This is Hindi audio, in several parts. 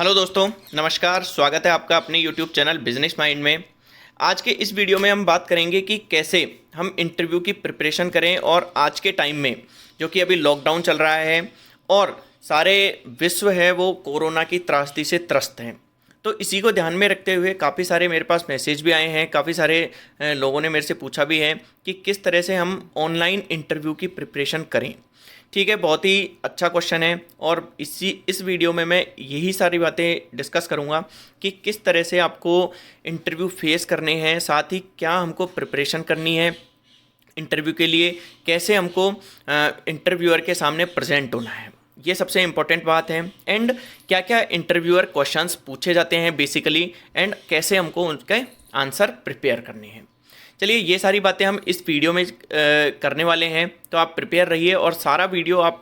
हेलो दोस्तों, नमस्कार। स्वागत है आपका अपने यूट्यूब चैनल बिजनेस माइंड में। आज के इस वीडियो में हम बात करेंगे कि कैसे हम इंटरव्यू की प्रिपरेशन करें। और आज के टाइम में जो कि अभी लॉकडाउन चल रहा है और सारे विश्व है वो कोरोना की त्रासदी से त्रस्त हैं, तो इसी को ध्यान में रखते हुए काफ़ी सारे मेरे पास मैसेज भी आए हैं। काफ़ी सारे लोगों ने मेरे से पूछा भी है कि किस तरह से हम ऑनलाइन इंटरव्यू की प्रिपरेशन करें। ठीक है, बहुत ही अच्छा क्वेश्चन है और इस वीडियो में मैं यही सारी बातें डिस्कस करूंगा कि किस तरह से आपको इंटरव्यू फेस करने हैं, साथ ही क्या हमको प्रिपरेशन करनी है इंटरव्यू के लिए, कैसे हमको इंटरव्यूअर के सामने प्रेजेंट होना है। ये सबसे इम्पोर्टेंट बात है। एंड क्या क्या इंटरव्यूअर क्वेश्चंस पूछे जाते हैं बेसिकली, एंड कैसे हमको उनके आंसर प्रिपेयर करने हैं। चलिए, ये सारी बातें हम इस वीडियो में करने वाले हैं, तो आप प्रिपेयर रहिए और सारा वीडियो आप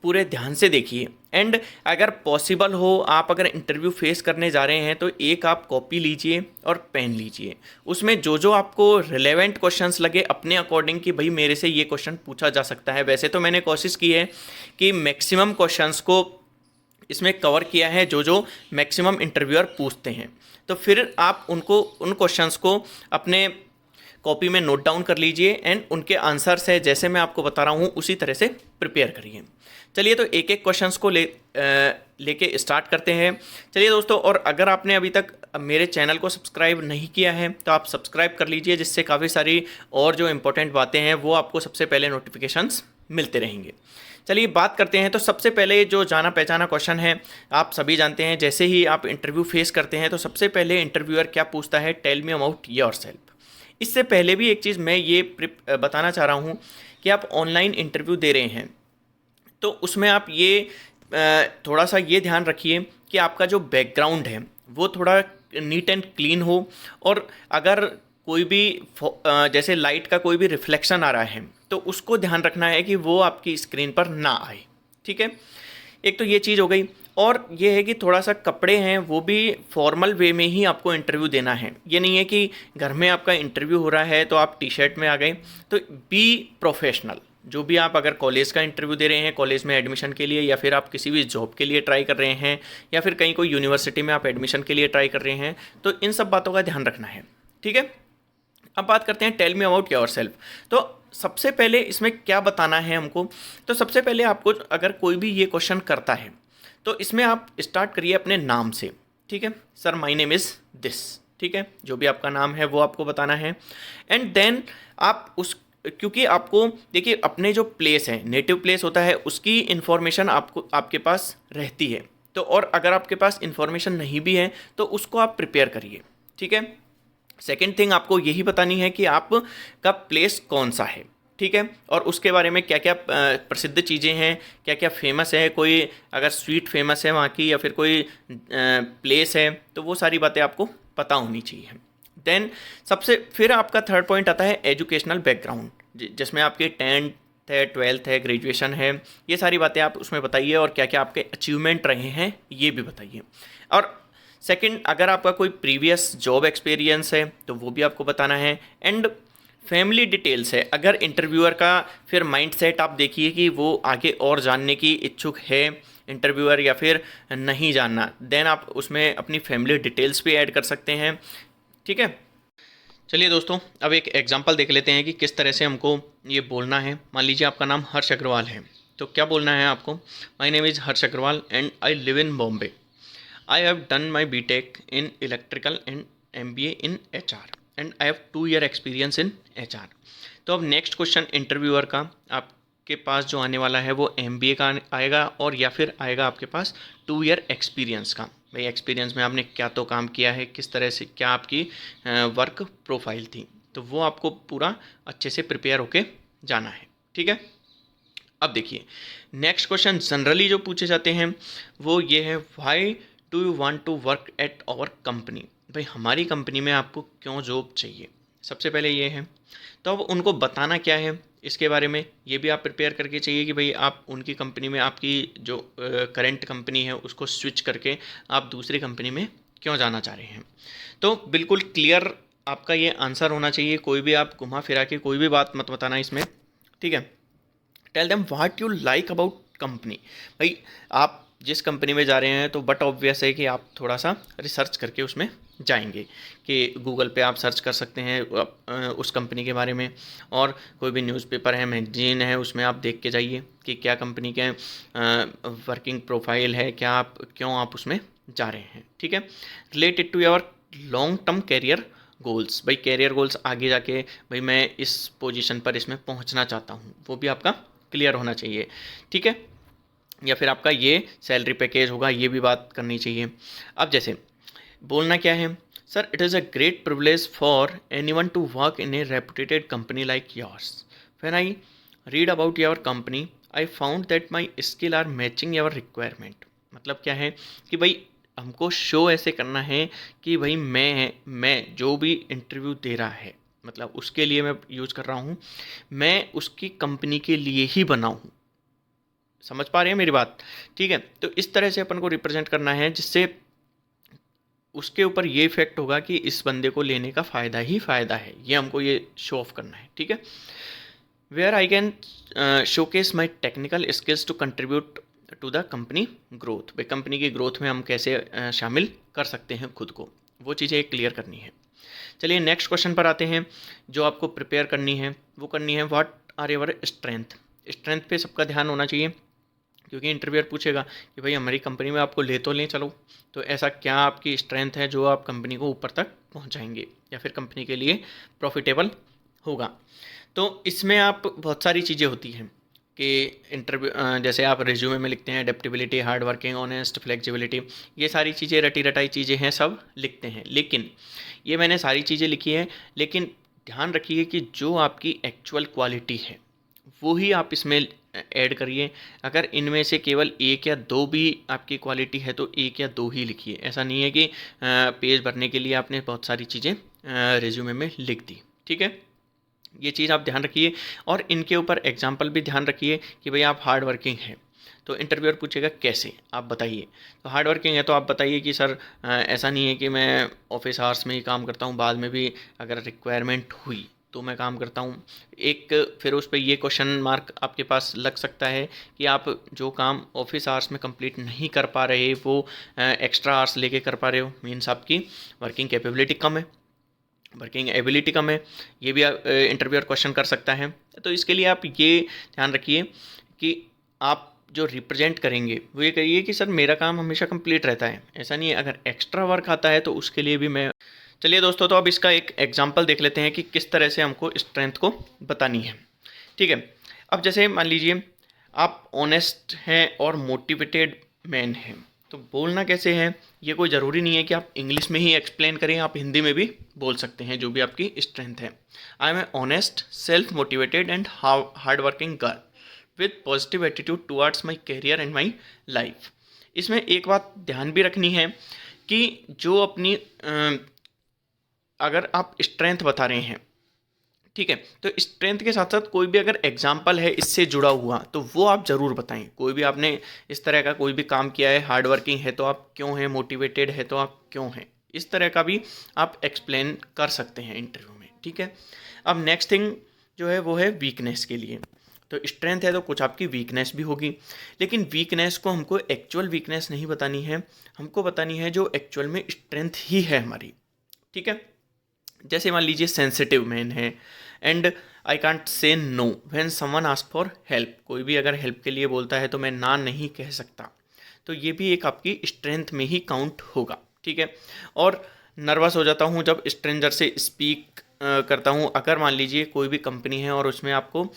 पूरे ध्यान से देखिए। एंड अगर पॉसिबल हो, आप अगर इंटरव्यू फेस करने जा रहे हैं तो एक आप कॉपी लीजिए और पेन लीजिए। उसमें जो जो आपको रिलेवेंट क्वेश्चंस लगे अपने अकॉर्डिंग कि भाई मेरे से ये क्वेश्चन पूछा जा सकता है। वैसे तो मैंने कोशिश की है कि मैक्सिमम क्वेश्चंस को इसमें कवर किया है जो जो मैक्सिमम इंटरव्यूअर पूछते हैं। तो फिर आप उन क्वेश्चंस को अपने कॉपी में नोट डाउन कर लीजिए एंड उनके आंसर्स है जैसे मैं आपको बता रहा हूँ उसी तरह से प्रिपेयर करिए। चलिए, तो एक एक क्वेश्चंस को लेके स्टार्ट करते हैं। चलिए दोस्तों, और अगर आपने अभी तक मेरे चैनल को सब्सक्राइब नहीं किया है तो आप सब्सक्राइब कर लीजिए, जिससे काफ़ी सारी और जो इम्पोर्टेंट बातें हैं वो आपको सबसे पहले नोटिफिकेशंस मिलते रहेंगे। चलिए बात करते हैं। तो सबसे पहले जो जाना पहचाना क्वेश्चन है, आप सभी जानते हैं, जैसे ही आप इंटरव्यू फेस करते हैं तो सबसे पहले इंटरव्यूअर क्या पूछता है, टेल मी अबाउट योरसेल्फ। इससे पहले भी एक चीज़ मैं ये बताना चाह रहा हूँ कि आप ऑनलाइन इंटरव्यू दे रहे हैं तो उसमें आप ये थोड़ा सा ये ध्यान रखिए कि आपका जो बैकग्राउंड है वो थोड़ा नीट एंड क्लीन हो। और अगर कोई भी जैसे लाइट का कोई भी रिफ्लेक्शन आ रहा है तो उसको ध्यान रखना है कि वो आपकी स्क्रीन पर ना आए। ठीक है, एक तो ये चीज़ हो गई। और ये है कि थोड़ा सा कपड़े हैं वो भी फॉर्मल वे में ही आपको इंटरव्यू देना है। ये नहीं है कि घर में आपका इंटरव्यू हो रहा है तो आप टी शर्ट में आ गए। तो बी प्रोफेशनल। जो भी आप अगर कॉलेज का इंटरव्यू दे रहे हैं, कॉलेज में एडमिशन के लिए, या फिर आप किसी भी जॉब के लिए ट्राई कर रहे हैं, या फिर कहीं कोई यूनिवर्सिटी में आप एडमिशन के लिए ट्राई कर रहे हैं, तो इन सब बातों का ध्यान रखना है। ठीक है, अब बात करते हैं टेल मी अबाउट योरसेल्फ। तो सबसे पहले इसमें क्या बताना है हमको। तो सबसे पहले आपको अगर कोई भी ये क्वेश्चन करता है तो इसमें आप स्टार्ट करिए अपने नाम से। ठीक है, sir my name is this. ठीक है, जो भी आपका नाम है वो आपको बताना है। एंड देन आप क्योंकि आपको देखिए अपने जो प्लेस है, नेटिव प्लेस होता है, उसकी इन्फॉर्मेशन आपके पास रहती है। तो और अगर आपके पास इन्फॉर्मेशन नहीं भी है तो उसको आप प्रिपेयर करिए। ठीक है, सेकेंड थिंग आपको यही बतानी है कि आपका प्लेस कौन सा है। ठीक है, और उसके बारे में क्या क्या प्रसिद्ध चीज़ें हैं, क्या क्या फेमस है, कोई अगर स्वीट फेमस है वहाँ की, या फिर कोई प्लेस है, तो वो सारी बातें आपको पता होनी चाहिए। देन सबसे फिर आपका थर्ड पॉइंट आता है एजुकेशनल बैकग्राउंड, जिसमें आपके 10th है, 12th है, ग्रेजुएशन है, ये सारी बातें आप उसमें बताइए। और क्या क्या आपके अचीवमेंट रहे हैं ये भी बताइए। और सेकंड, अगर आपका कोई प्रीवियस जॉब एक्सपीरियंस है तो वो भी आपको बताना है। एंड फैमिली डिटेल्स है, अगर इंटरव्यूअर का फिर माइंड सेट आप देखिए कि वो आगे और जानने की इच्छुक है इंटरव्यूअर या फिर नहीं जानना, देन आप उसमें अपनी फैमिली डिटेल्स भी ऐड कर सकते हैं। ठीक है, चलिए दोस्तों, अब एक एग्जांपल देख लेते हैं कि किस तरह से हमको ये बोलना है। मान लीजिए आपका नाम हर्ष अग्रवाल है, तो क्या बोलना है आपको, my name is Harsh Agarwal and I live in Bombay. I have done my BTech in electrical and MBA in HR and I have 2 year experience in HR। तो अब नेक्स्ट क्वेश्चन इंटरव्यूअर का आपके पास जो आने वाला है वो MBA का आएगा, और या फिर आएगा आपके पास 2 year एक्सपीरियंस का। भाई एक्सपीरियंस में आपने क्या तो काम किया है, किस तरह से क्या आपकी वर्क प्रोफाइल थी, तो वो आपको पूरा अच्छे से प्रिपेयर होके जाना है। ठीक है, अब देखिए नेक्स्ट क्वेश्चन जनरली जो पूछे जाते हैं वो ये है, why do you want to work at our company. भाई हमारी कंपनी में आपको क्यों जॉब चाहिए, सबसे पहले ये है। तो अब उनको बताना क्या है इसके बारे में, ये भी आप प्रिपेयर करके चाहिए कि भाई आप उनकी कंपनी में, आपकी जो करंट कंपनी है उसको स्विच करके आप दूसरी कंपनी में क्यों जाना चाह रहे हैं। तो बिल्कुल क्लियर आपका ये आंसर होना चाहिए, कोई भी आप घुमा फिरा के कोई भी बात मत बताना इसमें। ठीक है, tell them what you like about company. भाई आप जिस कंपनी में जा रहे हैं तो बट ऑब्वियस है कि आप थोड़ा सा रिसर्च करके उसमें जाएंगे, कि गूगल पे आप सर्च कर सकते हैं उस कंपनी के बारे में, और कोई भी न्यूज़पेपर है, मैगजीन है, उसमें आप देख के जाइए कि क्या कंपनी के वर्किंग प्रोफाइल है, क्या आप क्यों आप उसमें जा रहे हैं। ठीक है, related to your long term career goals, भाई कैरियर गोल्स आगे जाके भाई मैं इस पोजीशन पर इसमें पहुंचना चाहता हूं, वो भी आपका क्लियर होना चाहिए। ठीक है, या फिर आपका ये सैलरी पैकेज होगा, ये भी बात करनी चाहिए। अब जैसे बोलना क्या है, sir it is a great privilege for anyone to work in a reputed company like yours. When I read about your company I found that my skill are matching your requirement. मतलब क्या है कि भाई हमको शो ऐसे करना है कि भाई मैं जो भी इंटरव्यू दे रहा है, मतलब उसके लिए मैं यूज़ कर रहा हूँ, मैं उसकी कंपनी के लिए ही बना हूँ। समझ पा रहे हैं मेरी बात? ठीक है, तो इस तरह से अपन को रिप्रेजेंट करना है जिससे उसके ऊपर ये इफेक्ट होगा कि इस बंदे को लेने का फ़ायदा ही फ़ायदा है, ये हमको ये शो ऑफ करना है। ठीक है, where I can showcase my technical skills to contribute to the company growth. भाई कंपनी की ग्रोथ में हम कैसे शामिल कर सकते हैं खुद को, वो चीज़ें क्लियर करनी है। चलिए नेक्स्ट क्वेश्चन पर आते हैं। जो आपको प्रिपेयर करनी है वो करनी है, what are your strength. Strength पे सबका ध्यान होना चाहिए, क्योंकि इंटरव्यूअर पूछेगा कि भाई हमारी कंपनी में आपको ले तो लें, चलो तो ऐसा क्या आपकी स्ट्रेंथ है जो आप कंपनी को ऊपर तक पहुंचाएंगे या फिर कंपनी के लिए प्रॉफिटेबल होगा। तो इसमें आप बहुत सारी चीज़ें होती हैं कि इंटरव्यू जैसे आप रिज्यूमे में लिखते हैं adaptability, hard working, honest, flexibility, ये सारी चीज़ें रटी रटाई चीज़ें हैं, सब लिखते हैं। लेकिन ये मैंने सारी चीज़ें लिखी हैं, लेकिन ध्यान रखिए कि जो आपकी एक्चुअल क्वालिटी है वो ही आप इसमें ऐड करिए। अगर इनमें से केवल एक या दो भी आपकी क्वालिटी है तो एक या दो ही लिखिए। ऐसा नहीं है कि पेज भरने के लिए आपने बहुत सारी चीज़ें रिज्यूमे में लिख दी। ठीक है, ये चीज़ आप ध्यान रखिए, और इनके ऊपर एग्जाम्पल भी ध्यान रखिए कि भाई आप हार्ड वर्किंग हैं, तो इंटरव्यूअर पूछेगा कैसे, आप बताइए। तो हार्ड वर्किंग है तो आप बताइए कि सर ऐसा नहीं है कि मैं ऑफिस आवर्स में ही काम करता हूँ, बाद में भी अगर रिक्वायरमेंट हुई तो मैं काम करता हूँ। एक फिर उस पर ये क्वेश्चन मार्क आपके पास लग सकता है कि आप जो काम ऑफिस आवर्स में कंप्लीट नहीं कर पा रहे वो एक्स्ट्रा आवर्स लेके कर पा रहे हो, मीन्स आपकी वर्किंग कैपेबिलिटी कम है, वर्किंग एबिलिटी कम है। ये भी इंटरव्यूअर क्वेश्चन कर सकता है। तो इसके लिए आप ये ध्यान रखिए कि आप जो रिप्रेजेंट करेंगे वो ये करिए कि सर मेरा काम हमेशा कंप्लीट रहता है, ऐसा नहीं है, अगर एक्स्ट्रा वर्क आता है तो उसके लिए भी मैं। चलिए दोस्तों, तो अब इसका एक एग्जांपल देख लेते हैं कि किस तरह से हमको स्ट्रेंथ को बतानी है। ठीक है, अब जैसे मान लीजिए आप ऑनेस्ट हैं और मोटिवेटेड मैन हैं, तो बोलना कैसे है, ये कोई ज़रूरी नहीं है कि आप इंग्लिश में ही एक्सप्लेन करें, आप हिंदी में भी बोल सकते हैं जो भी आपकी स्ट्रेंथ है। I am a honest, self motivated and hard working girl with positive attitude towards my career and my life. इसमें एक बात ध्यान भी रखनी है कि जो अपनी अगर आप स्ट्रेंथ बता रहे हैं, ठीक है, तो स्ट्रेंथ के साथ साथ कोई भी अगर एग्जाम्पल है इससे जुड़ा हुआ तो वो आप ज़रूर बताएं। कोई भी आपने इस तरह का कोई भी काम किया है, हार्ड वर्किंग है तो आप क्यों हैं, मोटिवेटेड है तो आप क्यों हैं, इस तरह का भी आप एक्सप्लेन कर सकते हैं इंटरव्यू में। ठीक है, अब नेक्स्ट थिंग जो है वो है वीकनेस के लिए। तो स्ट्रेंथ है तो कुछ आपकी वीकनेस भी होगी, लेकिन वीकनेस को हमको एक्चुअल वीकनेस नहीं बतानी है, हमको बतानी है जो एक्चुअल में स्ट्रेंथ ही है हमारी। ठीक है, जैसे मान लीजिए सेंसिटिव मैन है and I can't say no when someone ask for help. कोई भी अगर हेल्प के लिए बोलता है तो मैं ना नहीं कह सकता, तो ये भी एक आपकी स्ट्रेंथ में ही काउंट होगा। ठीक है, और नर्वस हो जाता हूँ जब स्ट्रेंजर से स्पीक करता हूँ। अगर मान लीजिए कोई भी कंपनी है और उसमें आपको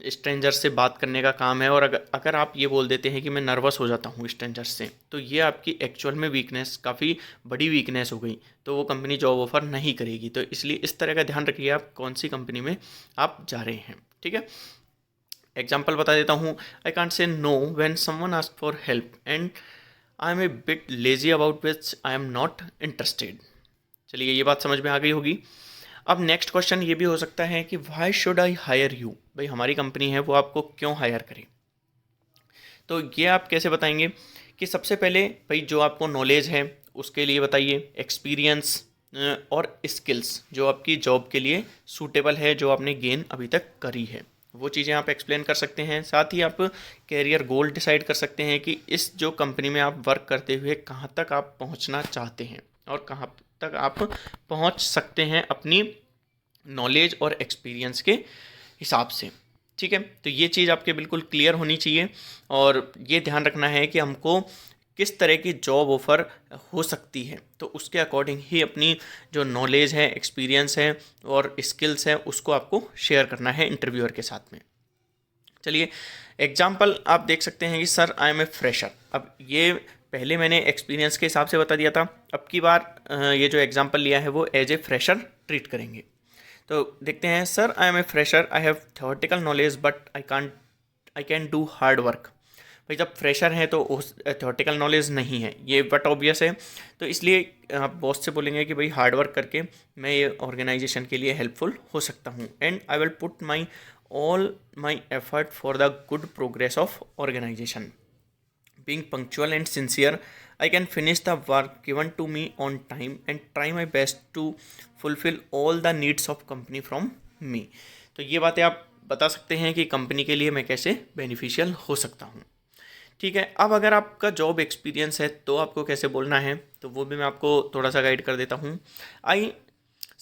स्ट्रेंजर से बात करने का काम है, और अगर आप ये बोल देते हैं कि मैं नर्वस हो जाता हूँ स्ट्रेंजर से, तो ये आपकी एक्चुअल में वीकनेस, काफ़ी बड़ी वीकनेस हो गई, तो वो कंपनी जॉब ऑफर नहीं करेगी। तो इसलिए इस तरह का ध्यान रखिए आप कौन सी कंपनी में आप जा रहे हैं। ठीक है, एग्जाम्पल बता देता हूँ। I can't say no when someone ask for help and I am a bit lazy about which I am not interested. चलिए ये बात समझ में आ गई होगी। अब नेक्स्ट क्वेश्चन ये भी हो सकता है कि why should I hire you, भाई हमारी कंपनी है वो आपको क्यों हायर करे। तो ये आप कैसे बताएंगे कि सबसे पहले भाई जो आपको नॉलेज है उसके लिए बताइए, एक्सपीरियंस और स्किल्स जो आपकी जॉब के लिए सूटेबल है, जो आपने गेन अभी तक करी है वो चीज़ें आप एक्सप्लेन कर सकते हैं। साथ ही आप कैरियर गोल डिसाइड कर सकते हैं कि इस जो कंपनी में आप वर्क करते हुए कहाँ तक आप पहुँचना चाहते हैं और कहाँ तक आप पहुँच सकते हैं अपनी नॉलेज और एक्सपीरियंस के हिसाब से। ठीक है, तो ये चीज़ आपके बिल्कुल क्लियर होनी चाहिए और ये ध्यान रखना है कि हमको किस तरह की जॉब ऑफ़र हो सकती है, तो उसके अकॉर्डिंग ही अपनी जो नॉलेज है, एक्सपीरियंस है और स्किल्स हैं उसको आपको शेयर करना है इंटरव्यूअर के साथ में। चलिए एग्जाम्पल आप देख सकते हैं कि sir I am a fresher. अब ये पहले मैंने एक्सपीरियंस के हिसाब से बता दिया था, अब की बार ये जो एग्जाम्पल लिया है वो एज ए फ्रेशर ट्रीट करेंगे। तो देखते हैं, sir I am a fresher, I have theoretical knowledge but I can do hard work. भाई जब फ्रेशर हैं तो उस थ्योरेटिकल नॉलेज नहीं है, ये बट ऑब्वियस है, तो इसलिए आप बॉस से बोलेंगे कि भाई हार्ड वर्क करके मैं ये ऑर्गेनाइजेशन के लिए हेल्पफुल हो सकता हूँ and I will put my all my effort for the good progress of organisation. Being punctual and sincere, I can finish the work given to me on time and try my best to fulfill all the needs of company from me। तो ये बातें आप बता सकते हैं कि कंपनी के लिए मैं कैसे बेनिफिशियल हो सकता हूँ। ठीक है, अब अगर आपका जॉब एक्सपीरियंस है तो आपको कैसे बोलना है, तो वो भी मैं आपको थोड़ा सा गाइड कर देता हूँ। आई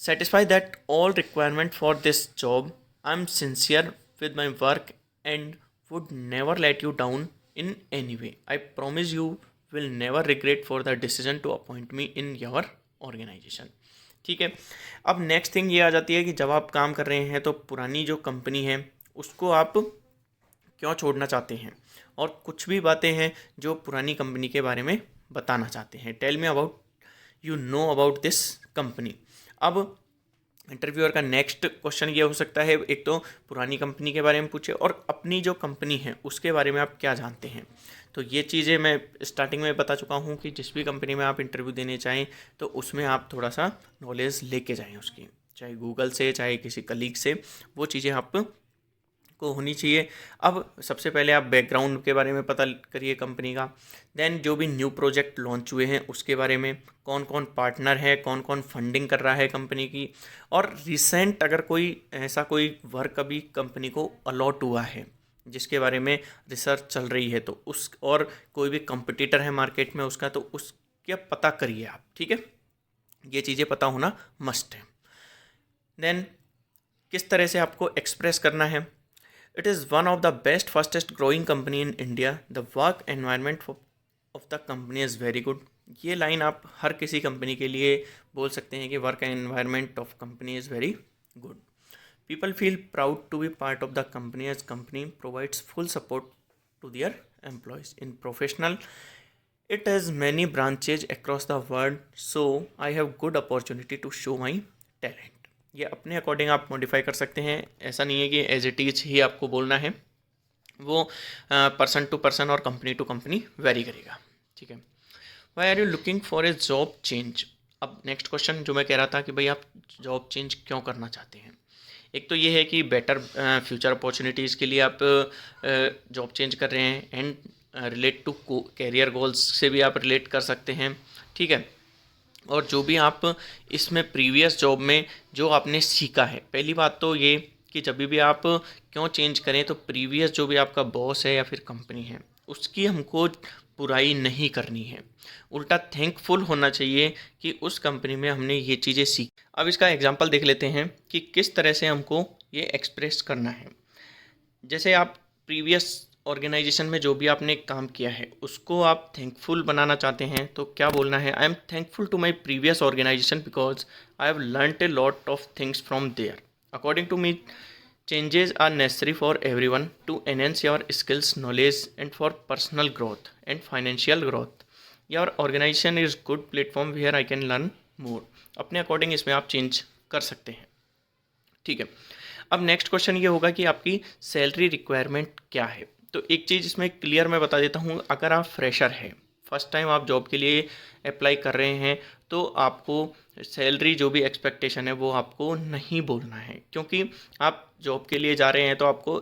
satisfy that all requirement for this job, I'm sincere with my work and would never let you down in any way, I promise you will never regret for the decision to appoint me in your organization। ठीक है, अब नेक्स्ट थिंग ये आ जाती है कि जब आप काम कर रहे हैं तो पुरानी जो कंपनी है उसको आप क्यों छोड़ना चाहते हैं और कुछ भी बातें हैं जो पुरानी कंपनी के बारे में बताना चाहते हैं। Tell me about you know about this company. अब इंटरव्यूअर का नेक्स्ट क्वेश्चन ये हो सकता है, एक तो पुरानी कंपनी के बारे में पूछे और अपनी जो कंपनी है उसके बारे में आप क्या जानते हैं। तो ये चीज़ें मैं स्टार्टिंग में बता चुका हूँ कि जिस भी कंपनी में आप इंटरव्यू देने चाहें तो उसमें आप थोड़ा सा नॉलेज लेके जाएं उसकी, चाहे गूगल से चाहे किसी कलीग से, वो चीज़ें आप को होनी चाहिए। अब सबसे पहले आप बैकग्राउंड के बारे में पता करिए कंपनी का, देन जो भी न्यू प्रोजेक्ट लॉन्च हुए हैं उसके बारे में, कौन कौन पार्टनर है, कौन कौन फंडिंग कर रहा है कंपनी की, और रिसेंट अगर कोई ऐसा कोई वर्क अभी कंपनी को अलॉट हुआ है जिसके बारे में रिसर्च चल रही है तो उस, और कोई भी कंपटीटर है मार्केट में उसका, तो उसका पता करिए आप। ठीक है, ये चीज़ें पता होना मस्ट है। देन किस तरह से आपको एक्सप्रेस करना है, It is one of the best fastest growing company in India. The work environment of the company is very good। ये लाइन आप हर किसी कंपनी के लिए बोल सकते हैं कि work environment of company is very good. People feel proud to be part of the company as company provides full support to their employees in professional. It has many branches across the world, so I have good opportunity to show my talent. ये अपने अकॉर्डिंग आप मॉडिफाई कर सकते हैं, ऐसा नहीं है कि एज इट इज ही आपको बोलना है, वो पर्सन टू पर्सन और कंपनी टू कंपनी वेरी करेगा। ठीक है, why are you looking for a job change. अब नेक्स्ट क्वेश्चन जो मैं कह रहा था कि भाई आप जॉब चेंज क्यों करना चाहते हैं। एक तो ये है कि बेटर फ्यूचर अपॉर्चुनिटीज़ के लिए आप जॉब चेंज कर रहे हैं and relate to career goals से भी आप रिलेट कर सकते हैं। ठीक है, और जो भी आप इसमें प्रीवियस जॉब में जो आपने सीखा है, पहली बात तो ये कि जब भी आप क्यों चेंज करें तो प्रीवियस जो भी आपका बॉस है या फिर कंपनी है उसकी हमको बुराई नहीं करनी है, उल्टा थैंकफुल होना चाहिए कि उस कंपनी में हमने ये चीज़ें सीखी। अब इसका एग्जांपल देख लेते हैं कि किस तरह से हमको ये एक्सप्रेस करना है। जैसे आप प्रीवियस ऑर्गेनाइजेशन में जो भी आपने काम किया है उसको आप थैंकफुल बनाना चाहते हैं तो क्या बोलना है, I am thankful to my previous organisation because I have learned a lot of things from there. According to me changes are necessary for everyone to enhance your skills knowledge and for personal growth and financial growth. Your organisation is good platform where I can learn more. अपने अकॉर्डिंग इसमें आप चेंज कर सकते हैं। ठीक है, अब नेक्स्ट क्वेश्चन ये होगा कि आपकी सैलरी रिक्वायरमेंट क्या है। तो एक चीज़ इसमें क्लियर मैं बता देता हूँ, अगर आप फ्रेशर हैं, फर्स्ट टाइम आप जॉब के लिए अप्लाई कर रहे हैं तो आपको सैलरी जो भी एक्सपेक्टेशन है वो आपको नहीं बोलना है, क्योंकि आप जॉब के लिए जा रहे हैं तो आपको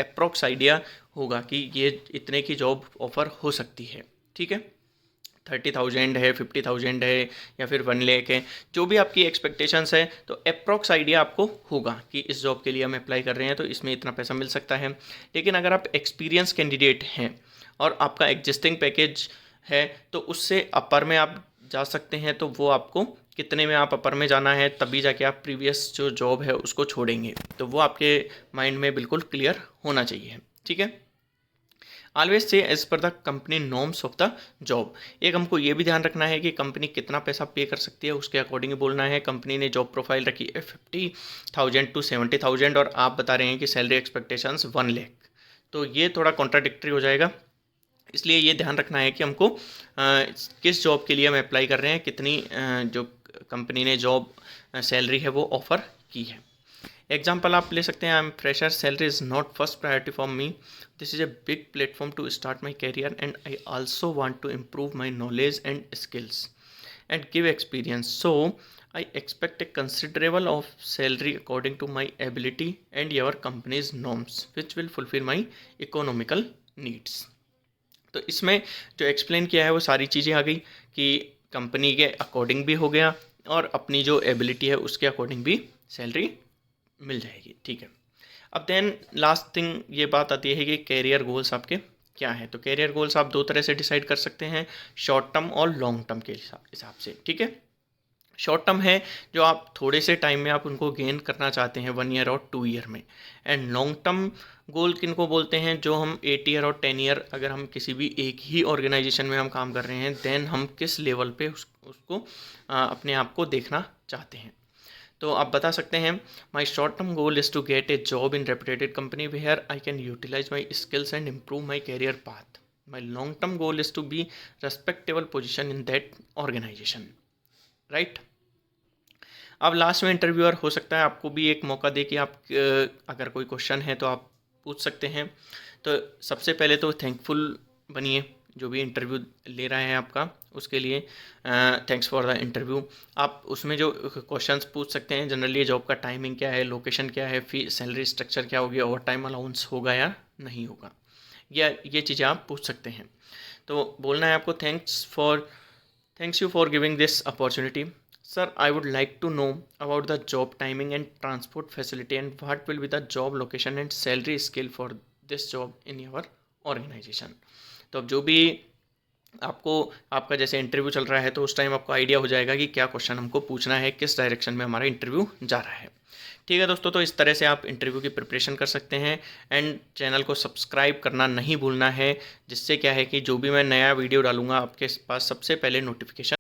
अप्रोक्स आइडिया होगा कि ये इतने की जॉब ऑफ़र हो सकती है। ठीक है, 30,000 है, 50,000 है या फिर 1 लाख है, जो भी आपकी एक्सपेक्टेशंस है, तो अप्रॉक्स आइडिया आपको होगा कि इस जॉब के लिए हम अप्लाई कर रहे हैं तो इसमें इतना पैसा मिल सकता है। लेकिन अगर आप एक्सपीरियंस कैंडिडेट हैं और आपका एग्जिस्टिंग पैकेज है तो उससे अपर में आप जा सकते हैं, तो वो आपको कितने में आप अपर में जाना है तभी जाके आप प्रीवियस जो जॉब है उसको छोड़ेंगे, तो वो आपके माइंड में बिल्कुल क्लियर होना चाहिए। ठीक है, always say as per the company norms of the job. एक हमको ये भी ध्यान रखना है कि कंपनी कितना पैसा पे कर सकती है, उसके अकॉर्डिंग बोलना है। कंपनी ने जॉब प्रोफाइल रखी है 50,000 to 70,000 और आप बता रहे हैं कि सैलरी एक्सपेक्टेशंस 1 लाख, तो ये थोड़ा कॉन्ट्राडिक्टरी हो जाएगा। इसलिए ये ध्यान रखना है कि हमको किस जॉब के लिए हम अप्लाई कर रहे हैं, कितनी जो कंपनी ने जॉब सैलरी है वो ऑफ़र की है। एग्जाम्पल आप ले सकते हैं, I am fresher, salary is not first priority for me, this is a big platform to start my career and I also want to improve my knowledge and skills and give experience, so I expect a considerable of salary according to my ability and your company's norms, which will fulfill my economical needs। तो इसमें जो एक्सप्लेन किया है वो सारी चीज़ें आ गई कि कंपनी के अकॉर्डिंग भी हो गया और अपनी जो एबिलिटी है उसके अकॉर्डिंग भी सैलरी मिल जाएगी। ठीक है, अब देन लास्ट थिंग ये बात आती है कि कैरियर गोल्स आपके क्या है। तो कैरियर गोल्स आप दो तरह से डिसाइड कर सकते हैं, शॉर्ट टर्म और लॉन्ग टर्म के हिसाब से। ठीक है, शॉर्ट टर्म है जो आप थोड़े से टाइम में आप उनको गेन करना चाहते हैं 1 ईयर और 2 ईयर में, एंड लॉन्ग टर्म गोल किन को बोलते हैं, जो हम 8 ईयर और 10 ईयर अगर हम किसी भी एक ही ऑर्गेनाइजेशन में हम काम कर रहे हैं देन हम किस लेवल पे उसको अपने आप को देखना चाहते हैं। तो आप बता सकते हैं, my short term goal is to get a job in reputed company where I can utilise my skills and improve my career path. My long term goal is to be respectable position in that organisation. Right, अब लास्ट में इंटरव्यूअर हो सकता है आपको भी एक मौका दे कि आप अगर कोई क्वेश्चन है तो आप पूछ सकते हैं। तो सबसे पहले तो थैंकफुल बनिए, जो भी इंटरव्यू ले रहा है आपका उसके लिए थैंक्स फॉर द इंटरव्यू। आप उसमें जो क्वेश्चंस पूछ सकते हैं, जनरली जॉब का टाइमिंग क्या है, लोकेशन क्या है, फी सैलरी स्ट्रक्चर क्या होगी, ओवर टाइम अलाउंस होगा या नहीं होगा, या ये चीज़ें आप पूछ सकते हैं। तो बोलना है आपको, thanks you for giving this opportunity sir, I would like to know about the job timing and transport facility and what will be the job location and salary scale for this job in your organisation. तो अब जो भी आपको आपका जैसे इंटरव्यू चल रहा है तो उस टाइम आपको आइडिया हो जाएगा कि क्या क्वेश्चन हमको पूछना है, किस डायरेक्शन में हमारा इंटरव्यू जा रहा है। ठीक है दोस्तों, तो इस तरह से आप इंटरव्यू की प्रिपरेशन कर सकते हैं एंड चैनल को सब्सक्राइब करना नहीं भूलना है, जिससे क्या है कि जो भी मैं नया वीडियो डालूंगा आपके पास सबसे पहले नोटिफिकेशन